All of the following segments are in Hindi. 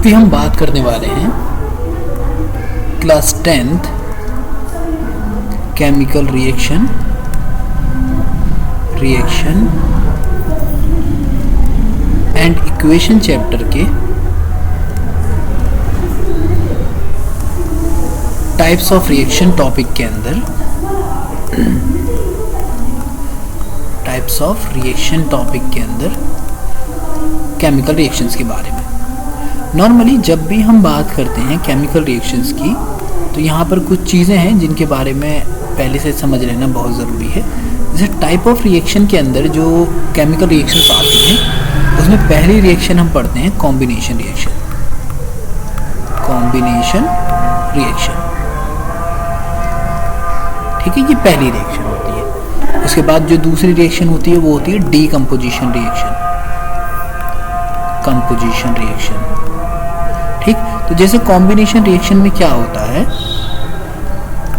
भी हम बात करने वाले हैं class 10th chemical reaction and equation chapter के टाइप्स ऑफ रिएक्शन टॉपिक के अंदर केमिकल रिएक्शंस के बारे में। नॉर्मली जब भी हम बात करते हैं केमिकल रिएक्शंस की तो यहाँ पर कुछ चीज़ें हैं जिनके बारे में पहले से समझ लेना बहुत ज़रूरी है। जैसे टाइप ऑफ रिएक्शन के अंदर जो केमिकल रिएक्शंस आती हैं उसमें पहली रिएक्शन हम पढ़ते हैं कॉम्बिनेशन रिएक्शन। ठीक है, ये पहली रिएक्शन होती है। उसके बाद जो दूसरी रिएक्शन होती है वो होती है डीकम्पोजिशन रिएक्शन। ठीक, तो जैसे कॉम्बिनेशन रिएक्शन में क्या होता है,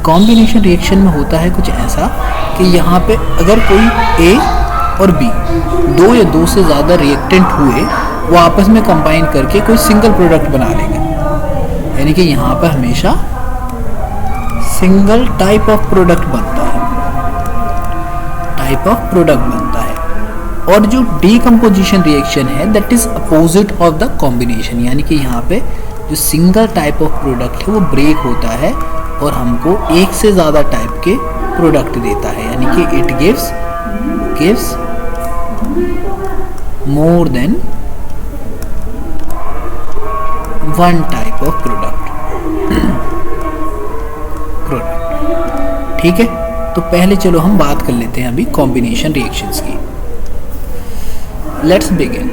कॉम्बिनेशन रिएक्शन में होता है कुछ ऐसा कि यहाँ पे अगर कोई ए और बी दो या दो से ज़्यादा रिएक्टेंट हुए वो आपस में कंबाइन करके कोई सिंगल प्रोडक्ट बना लेंगे। यानी कि यहाँ पर हमेशा सिंगल टाइप ऑफ प्रोडक्ट बनता है। और जो डीकम्पोजिशन रिएक्शन है that is opposite of the combination, यानी कि यहाँ पे जो सिंगल टाइप ऑफ प्रोडक्ट है वो ब्रेक होता है और हमको एक से ज़्यादा टाइप के प्रोडक्ट देता है। यानी कि it gives more than one type of product. ठीक है, तो पहले चलो हम बात कर लेते हैं अभी कॉम्बिनेशन रिएक्शंस की। Let's begin.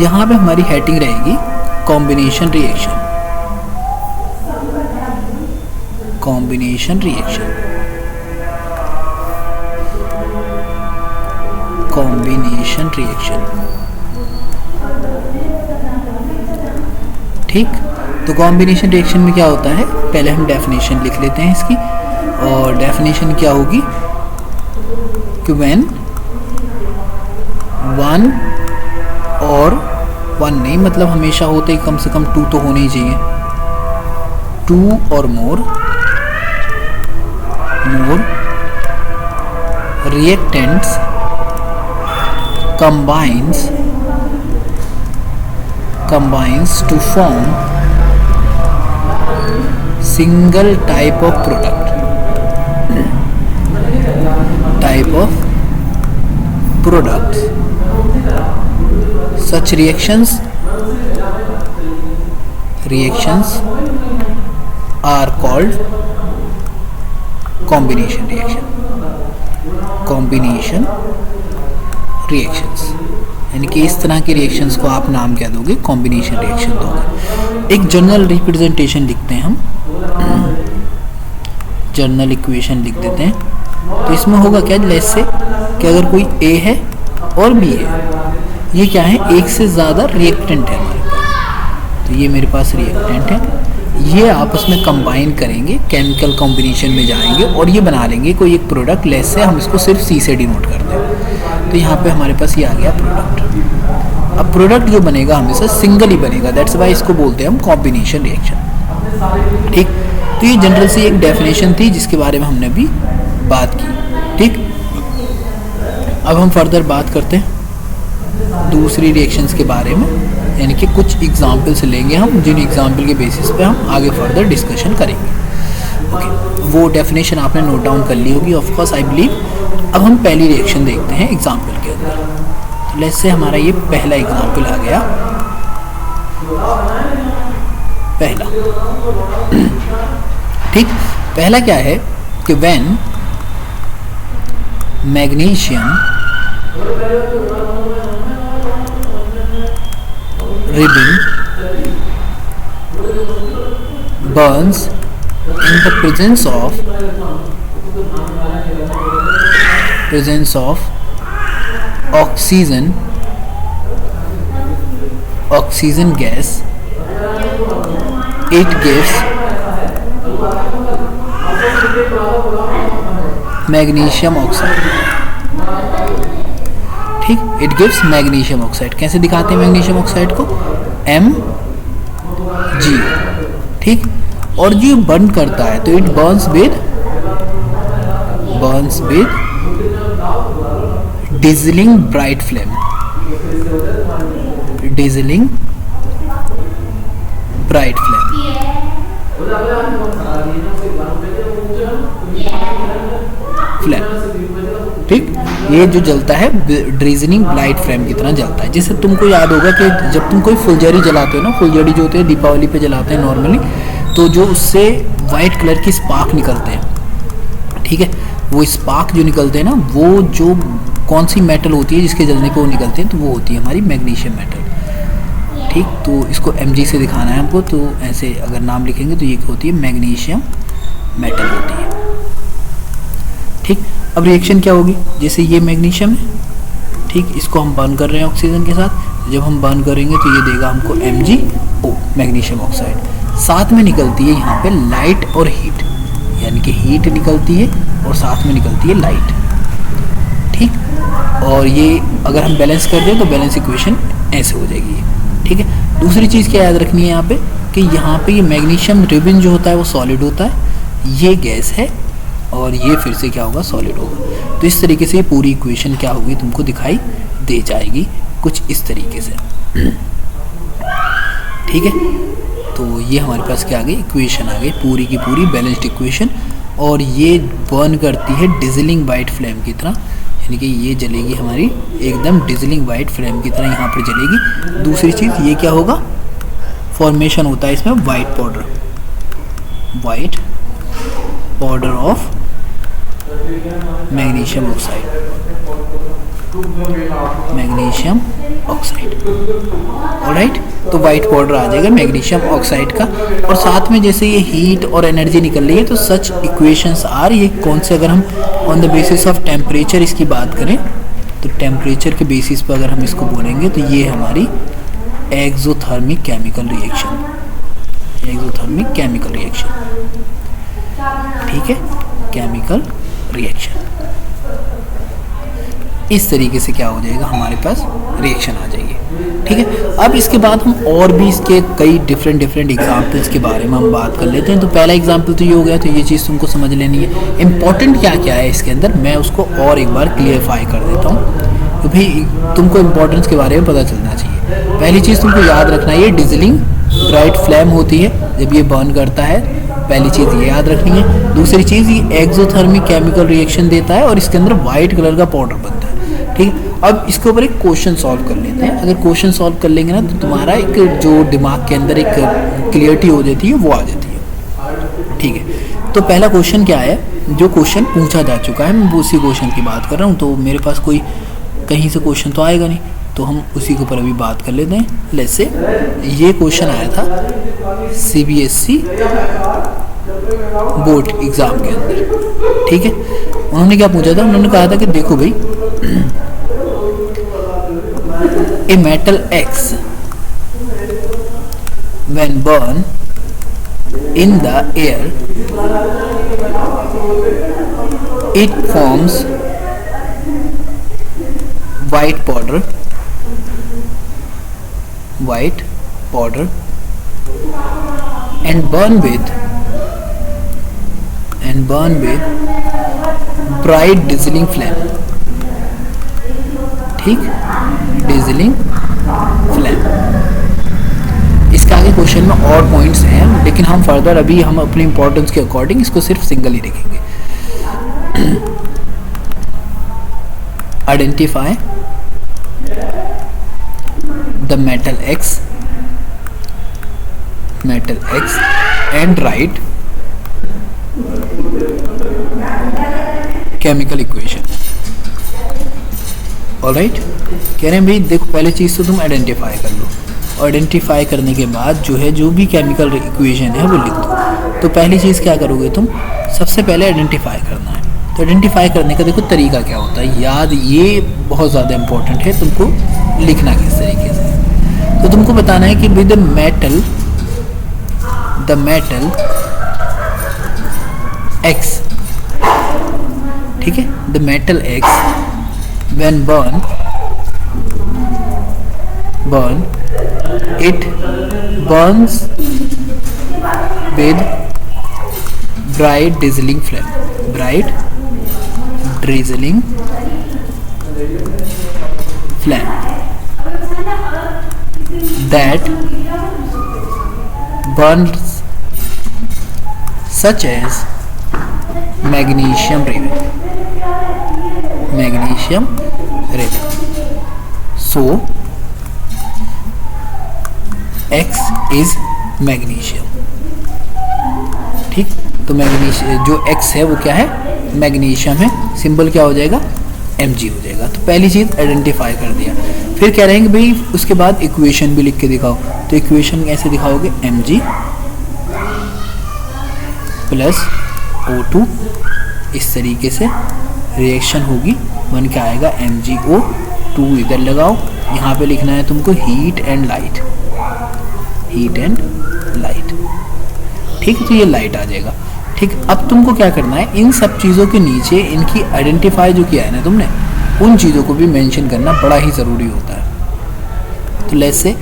यहाँ पे हमारी हेडिंग रहेगी कॉम्बिनेशन रिएक्शन। ठीक, तो कॉम्बिनेशन रिएक्शन में क्या होता है, पहले हम डेफिनेशन लिख लेते हैं इसकी। और डेफिनेशन क्या होगी कि व्हेन वन और वन नहीं, मतलब हमेशा होते ही कम से कम टू तो होने ही चाहिए, टू और मोर reactants combines to form single type of product. Such reactions are called combination reactions। यानी कि इस तरह के रिएक्शंस को आप नाम क्या दोगे, कॉम्बिनेशन रिएक्शन दोगे। एक जनरल रिप्रेजेंटेशन लिखते हैं हम, जनरल इक्वेशन लिख देते हैं। तो इसमें होगा क्या, जैसे कि अगर कोई ए है और बी है, ये क्या है, एक से ज़्यादा रिएक्टेंट है हमारे पास। तो ये मेरे पास रिएक्टेंट है, ये आपस में कंबाइन करेंगे, केमिकल कॉम्बिनेशन में जाएंगे और ये बना लेंगे कोई एक प्रोडक्ट। लेस से हम इसको सिर्फ सी से डिनोट करते हैं। तो यहाँ पे हमारे पास ये आ गया प्रोडक्ट। अब प्रोडक्ट जो बनेगा हमेशा सिंगल ही बनेगा, दैट्स वाई इसको बोलते हैं हम कॉम्बिनेशन रिएक्शन। ठीक, तो ये जनरल सी एक डेफिनेशन थी जिसके बारे में हमने अभी बात की। ठीक, अब हम फर्दर बात करते हैं दूसरी रिएक्शंस के बारे में, यानी कि कुछ एग्जाम्पल्स लेंगे हम, जिन एग्जाम्पल के बेसिस पे हम आगे फर्दर डिस्कशन करेंगे। ओके, वो डेफिनेशन आपने नोट डाउन कर ली होगी ऑफ कोर्स आई बिलीव। अब हम पहली रिएक्शन देखते हैं एग्जाम्पल के अंदर। लेट्स से हमारा ये पहला एग्जाम्पल आ गया, पहला। ठीक, पहला क्या है कि when magnesium ribbon burns in the presence of oxygen gas, it gives magnesium oxide। ठीक, इट गिव्स मैग्नीशियम ऑक्साइड। कैसे दिखाते हैं मैग्नीशियम ऑक्साइड को? Mg, ठीक। और जो बर्न करता है तो it Burns with dazzling bright flame, dazzling bright flame, ठीक। ये जो जलता है ड्रीजनिंग ब्राइट फ्लेम की तरह जलता है। जैसे तुमको याद होगा कि जब तुम कोई फुलझड़ी जलाते हो ना, फुलझड़ी जो होती है दीपावली पे जलाते हैं नॉर्मली, तो जो उससे वाइट कलर की स्पार्क निकलते हैं, ठीक है, वो स्पार्क जो निकलते हैं ना, वो जो कौन सी मेटल होती है जिसके जलने पे वो निकलते हैं, तो वो होती है हमारी मैग्नीशियम मेटल, ठीक। तो इसको Mg से दिखाना है हमको, तो ऐसे अगर नाम लिखेंगे तो ये होती है मैग्नीशियम मेटल होती है, ठीक। अब रिएक्शन क्या होगी? जैसे ये मैग्नीशियम है, ठीक, इसको हम बर्न कर रहे हैं ऑक्सीजन के साथ। जब हम बर्न करेंगे तो ये देगा हमको MgO, मैग्नीशियम ऑक्साइड। साथ में निकलती है यहाँ पे लाइट और हीट, यानी कि हीट निकलती है और साथ में निकलती है लाइट, ठीक। और ये अगर हम बैलेंस कर दें तो बैलेंस इक्वेशन ऐसे हो जाएगी, ठीक है। दूसरी चीज़ क्या याद रखनी है यहाँ पे कि यहाँ पे ये मैग्नीशियम रिबन जो होता है वो सॉलिड होता है, ये गैस है, और ये फिर से क्या होगा? सॉलिड होगा। तो इस तरीके से पूरी इक्वेशन क्या होगी तुमको दिखाई दे जाएगी कुछ इस तरीके से, ठीक है। तो ये हमारे पास क्या आ गई? इक्वेशन आ गई, पूरी की पूरी बैलेंस्ड इक्वेशन। और ये बर्न करती है डिजलिंग वाइट फ्लेम की तरह, यानी कि ये जलेगी हमारी एकदम डिजलिंग वाइट फ्लेम की तरह यहाँ पर जलेगी। दूसरी चीज़ ये क्या होगा? फॉर्मेशन होता है इसमें white powder of magnesium oxide, alright. तो वाइट पाउडर आ जाएगा मैग्नीशियम ऑक्साइड का। और साथ में जैसे ये हीट और एनर्जी निकल रही है, तो सच इक्वेशंस आर, ये कौन से, अगर हम on the basis of temperature इसकी बात करें तो टेम्परेचर के बेसिस पर अगर हम इसको बोलेंगे तो ये हमारी एक्सोथर्मिक केमिकल रिएक्शन, ठीक है, केमिकल रिएक्शन। इस तरीके से क्या हो जाएगा? हमारे पास रिएक्शन आ जाएगी, ठीक है। अब इसके बाद हम और भी इसके कई डिफरेंट एग्जाम्पल्स के बारे में हम बात कर लेते हैं। तो पहला एग्जाम्पल तो ये हो गया, तो ये चीज़ तुमको समझ लेनी है। इम्पॉर्टेंट क्या क्या है इसके अंदर, मैं उसको और एक बार क्लियरफाई कर देता हूँ, तो भाई तुमको इम्पोर्टेंस के बारे में पता चलना चाहिए। पहली चीज़ तुमको याद रखना है, ये डिजलिंग ब्राइट फ्लेम होती है जब ये बर्न करता है, पहली चीज़ ये याद रखनी है। दूसरी चीज़, ये एक्सोथर्मिक केमिकल रिएक्शन देता है और इसके अंदर वाइट कलर का पाउडर बनता है, ठीक है। अब इसके ऊपर एक क्वेश्चन सॉल्व कर लेते हैं। अगर क्वेश्चन सॉल्व कर लेंगे ना, तो तुम्हारा एक जो दिमाग के अंदर एक क्लियरिटी हो जाती है वो आ जाती है, ठीक है। तो पहला क्वेश्चन क्या है, जो क्वेश्चन पूछा जा चुका है, मैं उसी क्वेश्चन की बात कर रहा हूँ, तो मेरे पास कोई कहीं से क्वेश्चन तो आएगा नहीं, तो हम उसी के ऊपर अभी बात कर लेते हैं। लेट्स से ये क्वेश्चन आया था CBSE बोर्ड एग्ज़ाम के अंदर, ठीक है। उन्होंने क्या पूछा था? उन्होंने कहा था कि देखो भाई, a metal X when burn in the air it forms white powder and burn with bright dazzling flame, ठीक, dazzling flame। इसके आगे क्वेश्चन में और पॉइंट्स हैं, लेकिन हम फर्दर अभी हम अपने इंपॉर्टेंस के अकॉर्डिंग इसको सिर्फ सिंगल ही लिखेंगे। Identify the metal X and write chemical equation, alright. कह रहे हैं भाई देखो, पहले चीज़ तो तुम आइडेंटिफाई कर लो, आइडेंटिफाई करने के बाद जो है जो भी केमिकल इक्वेशन है वो लिख दो। तो पहली चीज़ क्या करोगे तुम, सबसे पहले आइडेंटिफाई करना है। तो आइडेंटिफाई करने का देखो तरीका क्या होता है, याद ये बहुत ज़्यादा इंपॉर्टेंट है, तुमको लिखना किस तरीके से। तो तुमको बताना है कि विद द मेटल X, ठीक है, the metal X when burn burn, it burns with bright drizzling flame, bright drizzling flame that burns such as magnesium raven, magnesium raven. So X is magnesium. ठीक, तो मैग्नीशियम जो X है वो क्या है, मैग्नीशियम है. सिंबल क्या हो जाएगा, Mg हो जाएगा. तो पहली चीज़ आइडेंटिफाई कर दिया. फिर कह रहे हैं कि भाई उसके बाद इक्वेशन भी लिख के दिखाओ. तो इक्वेशन कैसे दिखाओगे, Mg प्लस O2, इस तरीके से रिएक्शन होगी, बन के आएगा MgO2. इधर लगाओ, यहाँ पे लिखना है तुमको heat and light, heat and light. ठीक, तो ये लाइट आ जाएगा. ठीक, अब तुमको क्या करना है, इन सब चीज़ों के नीचे इनकी आइडेंटिफाई जो किया है ना तुमने, उन चीज़ों को भी मेंशन करना बड़ा ही ज़रूरी होता है. तो लेट्स से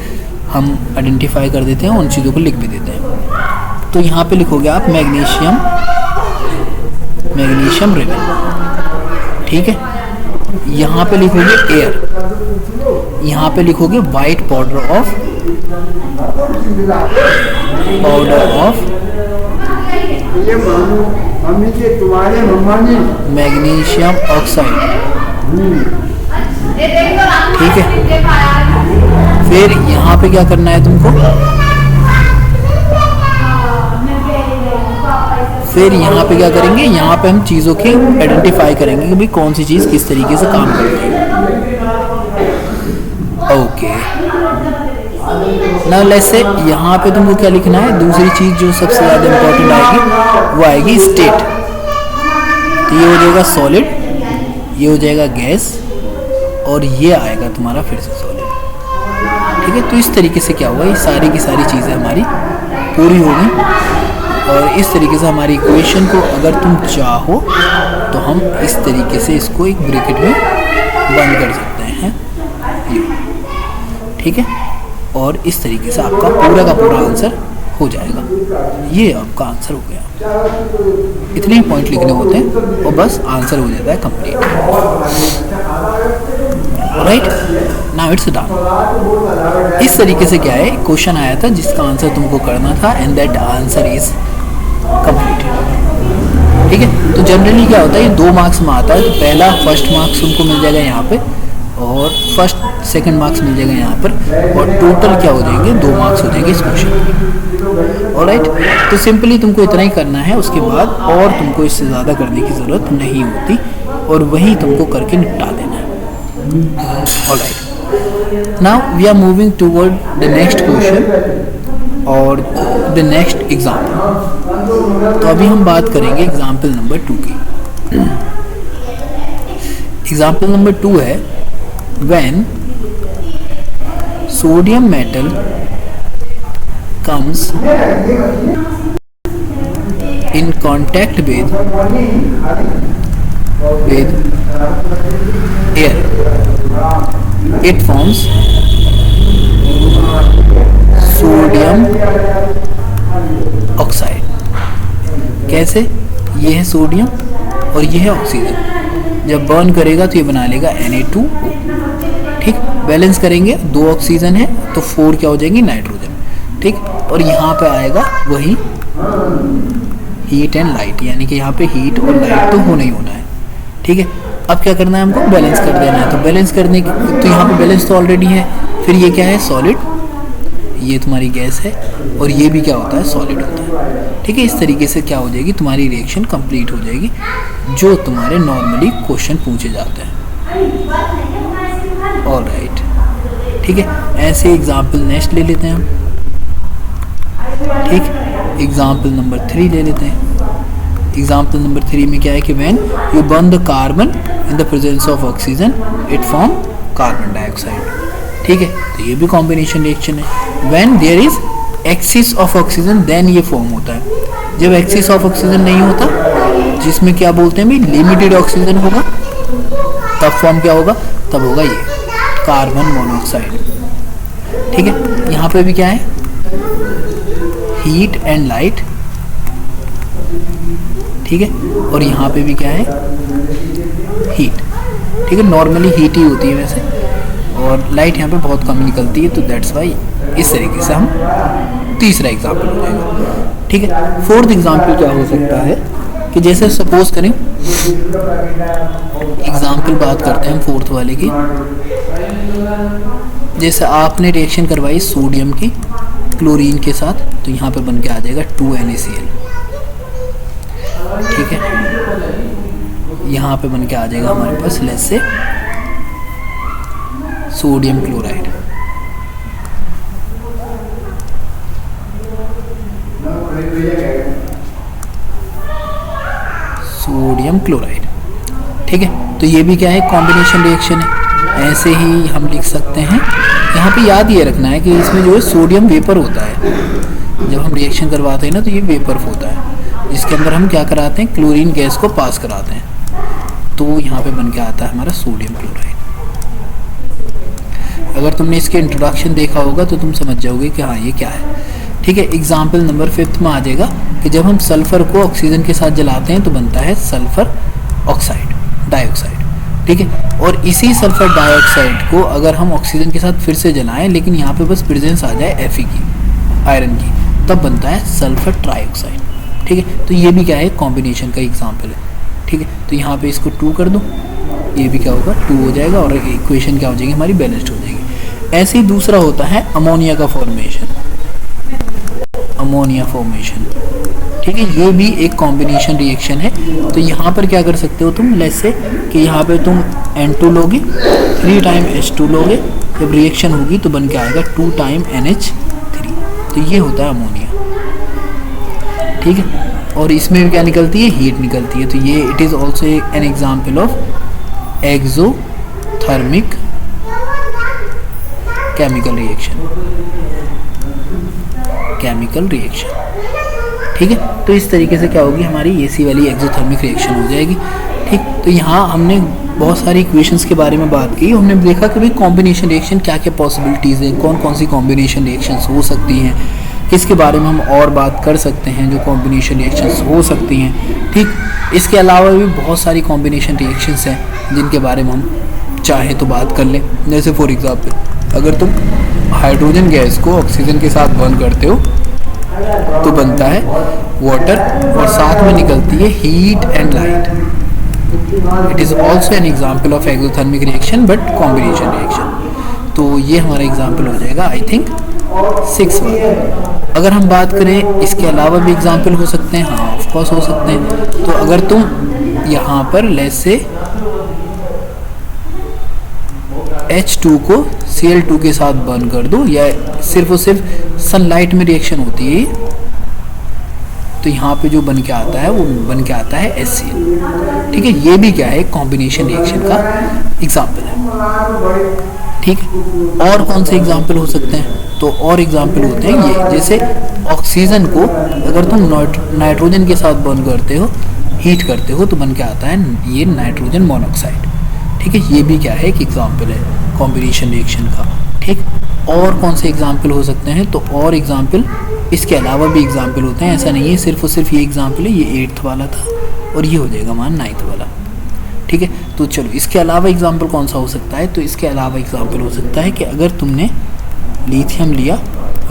हम आइडेंटिफाई कर देते हैं, उन चीज़ों को लिख भी देते हैं. तो यहाँ पे लिखोगे आप मैग्नीशियम, मैग्नीशियम रेवन. ठीक है, यहाँ पे लिखोगे एयर, यहाँ पे लिखोगे white powder of magnesium oxide. ठीक है, फिर यहाँ पे क्या करना है तुमको, फिर यहाँ पे क्या करेंगे, यहाँ पे हम चीज़ों की आइडेंटिफाई करेंगे कि भाई कौन सी चीज़ किस तरीके से काम करती है. ओके, ना लेट्स से यहाँ पे तुमको क्या लिखना है, दूसरी चीज़ जो सबसे ज़्यादा इम्पोर्टेंट आएगी वो आएगी स्टेट. तो ये हो जाएगा सॉलिड, ये हो जाएगा गैस, और ये आएगा तुम्हारा फिर से सॉलिड. ठीक है, तो इस तरीके से क्या हुआ, ये सारी की सारी चीज़ें हमारी पूरी हो गई. और इस तरीके से हमारी इक्वेशन को अगर तुम चाहो तो हम इस तरीके से इसको एक ब्रैकेट में बंद कर सकते हैं. ठीक है, और इस तरीके से आपका पूरा का पूरा आंसर हो जाएगा. ये आपका आंसर हो गया. इतने ही पॉइंट लिखने होते हैं और बस आंसर हो जाता है complete. Right, now it's done. इस तरीके से क्या है, क्वेश्चन आया था जिसका आंसर तुमको करना था, and that answer is completed. ठीक है, तो जनरली क्या होता है, ये 2 मार्क्स में आता है. तो पहला फर्स्ट मार्क्स तुमको मिल जाएगा यहाँ पे, और फर्स्ट सेकंड मार्क्स मिल जाएगा यहाँ पर, और टोटल क्या हो जाएंगे, 2 मार्क्स हो जाएंगे इस क्वेश्चन. ऑलराइट, तो सिंपली तुमको इतना ही करना है. उसके बाद और तुमको इससे ज़्यादा करने की ज़रूरत नहीं होती, और वही तुमको करके निपटा देना है. Alright, now we are moving toward the next question और द नेक्स्ट एग्जाम्पल. तो अभी हम बात करेंगे एग्जाम्पल नंबर 2 की. एग्जाम्पल नंबर 2 है, when sodium metal comes in contact with air, it forms sodium oxide. कैसे, ये है सोडियम और ये है ऑक्सीजन. जब बर्न करेगा तो ये बना लेगा Na2O. ठीक, बैलेंस करेंगे, 2 ऑक्सीजन है तो 4 क्या हो जाएंगी, नाइट्रोजन. ठीक, और यहाँ पे आएगा वही हीट एंड लाइट, यानी कि यहाँ पे हीट और लाइट तो होना ही होना है. ठीक है, अब क्या करना है हमको, बैलेंस कर देना है. तो बैलेंस करने की, तो यहाँ पे बैलेंस तो ऑलरेडी है. फिर ये क्या है, सॉलिड, ये तुम्हारी गैस है, और ये भी क्या होता है, सॉलिड होता है. ठीक है, इस तरीके से क्या हो जाएगी, तुम्हारी रिएक्शन कंप्लीट हो जाएगी जो तुम्हारे नॉर्मली क्वेश्चन पूछे जाते हैं. ऑलराइट, ठीक है, ऐसे एग्जाम्पल नेक्स्ट ले लेते हैं हम. ठीक, एग्जाम्पल नंबर 3 ले लेते हैं. एग्जाम्पल नंबर 3 में क्या है कि when you burn the carbon in the presence of oxygen it form carbon dioxide. ठीक है, तो ये भी कॉम्बिनेशन रिएक्शन है. When there is excess of oxygen then ये फॉर्म होता है. जब एक्सिस ऑफ ऑक्सीजन नहीं होता, जिसमें क्या बोलते हैं भाई, लिमिटेड ऑक्सीजन होगा, तब फॉर्म क्या होगा, तब होगा ये कार्बन मोनोऑक्साइड. ठीक है, यहाँ पे भी क्या है, हीट एंड लाइट, ठीक है, और यहाँ पे भी क्या है, हीट, ठीक है। नॉर्मली हीट ही होती है वैसे, और लाइट यहाँ पे बहुत कम निकलती है, तो दैट्स वाई इस तरीके से हम तीसरा एग्जाम्पल हो जाएगा, ठीक है। फोर्थ एग्जाम्पल क्या हो सकता है कि जैसे सपोज करें, एग्जाम्पल बात करते हैं हम फोर्थ वाले की। जैसे आपने रिएक्शन करवाई सोडियम की क्लोरीन के साथ, तो यहाँ पे बन के आ जाएगा 2NaCl, ठीक है। यहाँ पे बन के आ जाएगा हमारे पास लेस से सोडियम क्लोराइड, सोडियम क्लोराइड, ठीक है। तो ये भी क्या है, कॉम्बिनेशन रिएक्शन है। ऐसे ही हम लिख सकते हैं, यहाँ पे याद ये रखना है कि इसमें जो है सोडियम वेपर होता है, जब हम रिएक्शन करवाते हैं ना तो ये वेपर होता है, जिसके अंदर हम क्या कराते हैं, क्लोरीन गैस को पास कराते हैं, तो यहाँ पे बन के आता है हमारा सोडियम क्लोराइड। अगर तुमने इसके इंट्रोडक्शन देखा होगा तो तुम समझ जाओगे कि हाँ ये क्या है, ठीक है। एग्जाम्पल नंबर 5 में आ जाएगा कि जब हम सल्फर को ऑक्सीजन के साथ जलाते हैं तो बनता है सल्फर ऑक्साइड, डाइऑक्साइड, ठीक है। और इसी सल्फर डाइऑक्साइड को अगर हम ऑक्सीजन के साथ फिर से जलाएं, लेकिन यहाँ पे बस प्रेजेंस आ जाए Fe की, आयरन की, तब बनता है सल्फर ट्राइऑक्साइड, ठीक है। तो ये भी क्या है, कॉम्बिनेशन का एग्जाम्पल है, ठीक है। तो यहाँ पे इसको 2 कर दो, ये भी क्या होगा 2 हो जाएगा, और इक्वेशन क्या हो जाएगी हमारी, बैलेंस्ड हो जाएगी। ऐसे ही दूसरा होता है अमोनिया का फॉर्मेशन, अमोनिया फॉर्मेशन, ठीक है। ये भी एक कॉम्बिनेशन रिएक्शन है। तो यहाँ पर क्या कर सकते हो तुम, लेट्स से कि यहाँ पे तुम N2 लोगे, 3 टाइम H2 लोगे, जब रिएक्शन होगी तो बन के आएगा 2 टाइम NH3, तो ये होता है अमोनिया, ठीक है। और इसमें भी क्या निकलती है, हीट निकलती है। तो ये it is also an example of exothermic chemical reaction, chemical reaction, ठीक है। तो इस तरीके से क्या होगी हमारी एसी वाली एक्सोथर्मिक रिएक्शन हो जाएगी, ठीक। तो यहाँ हमने बहुत सारी इक्वेशंस के बारे में बात की, हमने देखा कि भाई कॉम्बिनेशन रिएक्शन क्या क्या पॉसिबिलिटीज़ हैं, कौन कौन सी कॉम्बिनेशन रिएक्शंस हो सकती हैं, किसके बारे में हम और बात कर सकते हैं जो कॉम्बिनेशन रिएक्शंस हो सकती हैं, ठीक। इसके अलावा भी बहुत सारी कॉम्बिनेशन रिएक्शंस हैं जिनके बारे में हम चाहे तो बात कर लें। जैसे फॉर एग्जांपल अगर तुम हाइड्रोजन गैस को ऑक्सीजन के साथ बर्न करते हो तो बनता है वाटर, और साथ में निकलती है heat and light. It is also an example of exothermic reaction but combination reaction. तो ये हमारा एग्जाम्पल हो जाएगा आई थिंक 6 वाला। अगर हम बात करें इसके अलावा भी एग्जाम्पल हो सकते हैं, हाँ ऑफ कोर्स हो सकते हैं। तो अगर तुम यहाँ पर लेट्स से H2 को Cl2 के साथ बर्न कर दो, या सिर्फ और सिर्फ सनलाइट में रिएक्शन होती है, तो यहाँ पे जो बन के आता है वो बन के आता है HCl, ठीक है। ये भी क्या है, कॉम्बिनेशन रिएक्शन का एग्जाम्पल है, ठीक है। और कौन से एग्जाम्पल हो सकते हैं, तो और एग्जाम्पल होते हैं ये, जैसे ऑक्सीजन को अगर तुम नाइट्रोजन के साथ बर्न करते हो, हीट करते हो, तो बन के आता है ये नाइट्रोजन मोनोऑक्साइड, ठीक है। ये भी क्या है, एक एग्जाम्पल है कॉम्बिनेशन रिएक्शन का, ठीक। और कौन से एग्जाम्पल हो सकते हैं, तो और एग्जाम्पल इसके अलावा भी एग्जाम्पल होते हैं, ऐसा नहीं है सिर्फ और सिर्फ ये एग्जाम्पल है। ये 8th वाला था और ये हो जाएगा हमारा 9th वाला, ठीक है। तो चलो इसके अलावा एग्जाम्पल कौन सा हो सकता है, तो इसके अलावा एग्जाम्पल हो सकता है कि अगर तुमने लिथियम लिया,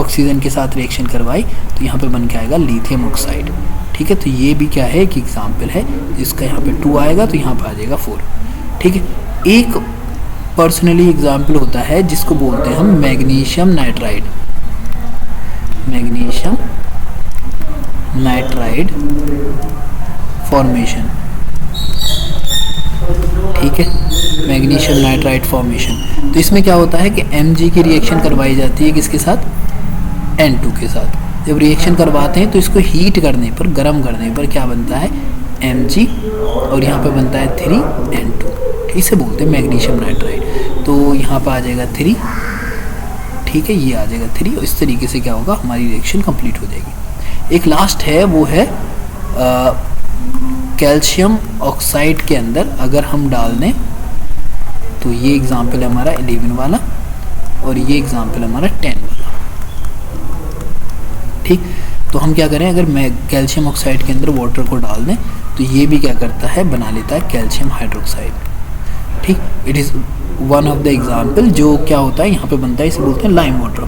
ऑक्सीजन के साथ रिएक्शन करवाई, तो यहाँ पे बन के आएगा लिथियम ऑक्साइड, ठीक है। तो ये भी क्या है कि एग्जाम्पल है, जिसका यहाँ पे 2 आएगा तो यहाँ पर आ जाएगा 4, ठीक है। एक पर्सनली एग्जाम्पल होता है जिसको बोलते हैं हम magnesium nitride, magnesium nitride formation, ठीक है, मैग्नीशियम नाइट्राइड फॉर्मेशन। तो इसमें क्या होता है कि Mg की रिएक्शन करवाई जाती है किसके साथ, N2 के साथ। जब रिएक्शन करवाते हैं तो इसको हीट करने पर, गर्म करने पर क्या बनता है, Mg, और यहाँ पे बनता है 3N2, इसे बोलते हैं मैग्नीशियम नाइट्राइड। तो यहाँ पर आ जाएगा 3, ठीक है, ये आ जाएगा 3, और इस तरीके से क्या होगा, हमारी रिएक्शन कंप्लीट हो जाएगी। एक लास्ट है, वो है कैल्शियम ऑक्साइड के अंदर अगर हम डाल दें, तो ये एग्जाम्पल है हमारा 11 वाला, और ये एग्जाम्पल हमारा 10 वाला। ठीक, तो हम क्या करें, अगर मैं कैल्शियम ऑक्साइड के अंदर वाटर को डाल दें तो ये भी क्या करता है, बना लेता है कैल्शियम हाइड्रोक्साइड। ठीक, it is one of the example जो क्या होता है यहाँ पे बनता है, इसे बोलते हैं लाइम वाटर,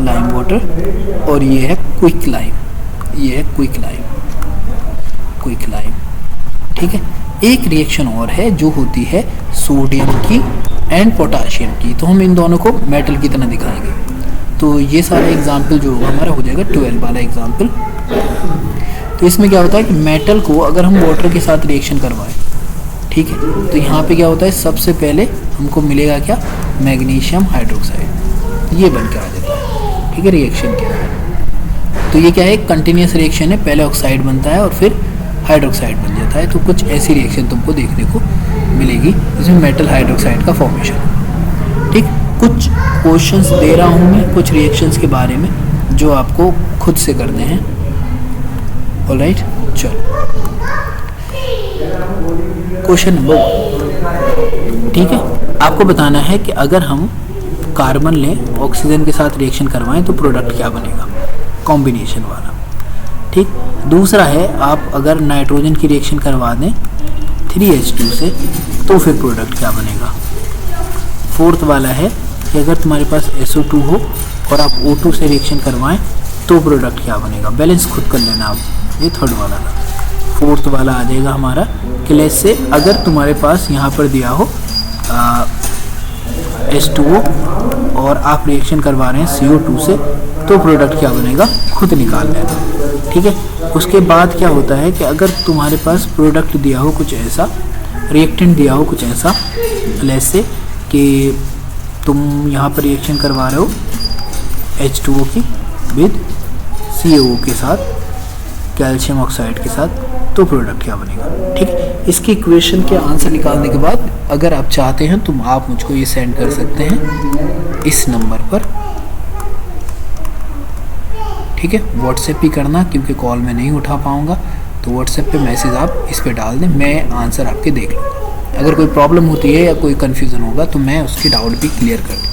लाइम वाटर। और ये है क्विक लाइम, ये है क्विक लाइम, क्विक लाइम। ठीक है, एक रिएक्शन और है जो होती है सोडियम की एंड पोटाशियम की, तो हम इन दोनों को मेटल की तरह दिखाएंगे। तो ये सारा एग्जाम्पल जो होगा हमारा हो जाएगा 12 वाला एग्जाम्पल। तो इसमें क्या होता है कि मेटल को अगर हम वाटर के साथ रिएक्शन करवाएं, ठीक है, तो यहाँ पे क्या होता है, सबसे पहले हमको मिलेगा क्या, मैग्नीशियम हाइड्रोक्साइड, ये बन के आ जाता है। ठीक है, रिएक्शन के अंदर तो ये क्या है, कंटिन्यूस रिएक्शन है, पहले ऑक्साइड बनता है और फिर हाइड्रोक्साइड बन जाता है। तो कुछ ऐसी रिएक्शन तुमको देखने को मिलेगी जिसमें मेटल हाइड्रोक्साइड का फॉर्मेशन। ठीक, कुछ क्वेश्चंस दे रहा हूँ मैं कुछ रिएक्शंस के बारे में जो आपको खुद से करने हैं। ऑलराइट, चलो क्वेश्चन नंबर 1। ठीक है, आपको बताना है कि अगर हम कार्बन लें, ऑक्सीजन के साथ रिएक्शन करवाएं तो प्रोडक्ट क्या बनेगा, कॉम्बिनेशन वाला। ठीक, दूसरा है आप अगर नाइट्रोजन की रिएक्शन करवा दें 3H2 से तो फिर प्रोडक्ट क्या बनेगा। फोर्थ वाला है कि अगर तुम्हारे पास SO2 हो और आप O2 से रिएक्शन करवाएं तो प्रोडक्ट क्या बनेगा। बैलेंस खुद कर लेना आप, ये थर्ड वाला था। फोर्थ वाला आ जाएगा हमारा कि लेस से अगर तुम्हारे पास यहाँ पर दिया हो H2O और आप रिएक्शन करवा रहे हैं CO2 से तो प्रोडक्ट क्या बनेगा, खुद निकाल लेना। ठीक है, उसके बाद क्या होता है कि अगर तुम्हारे पास प्रोडक्ट दिया हो कुछ ऐसा, रिएक्टेंट दिया हो कुछ ऐसा, लेस से कि तुम यहाँ पर रिएक्शन करवा रहे हो H2O की विद CaO के साथ, कैल्शियम ऑक्साइड के साथ, तो प्रोडक्ट क्या बनेगा। ठीक है, इसकी इक्वेशन के आंसर निकालने के बाद अगर आप चाहते हैं तो आप मुझको ये सेंड कर सकते हैं इस नंबर पर। ठीक है, व्हाट्सएप ही करना क्योंकि कॉल में नहीं उठा पाऊँगा, तो व्हाट्सएप पे मैसेज आप इस पर डाल दें, मैं आंसर आपके देख लूँगा। अगर कोई प्रॉब्लम होती है या कोई कन्फ्यूज़न होगा तो मैं उसकी डाउट भी क्लियर कर दूँ।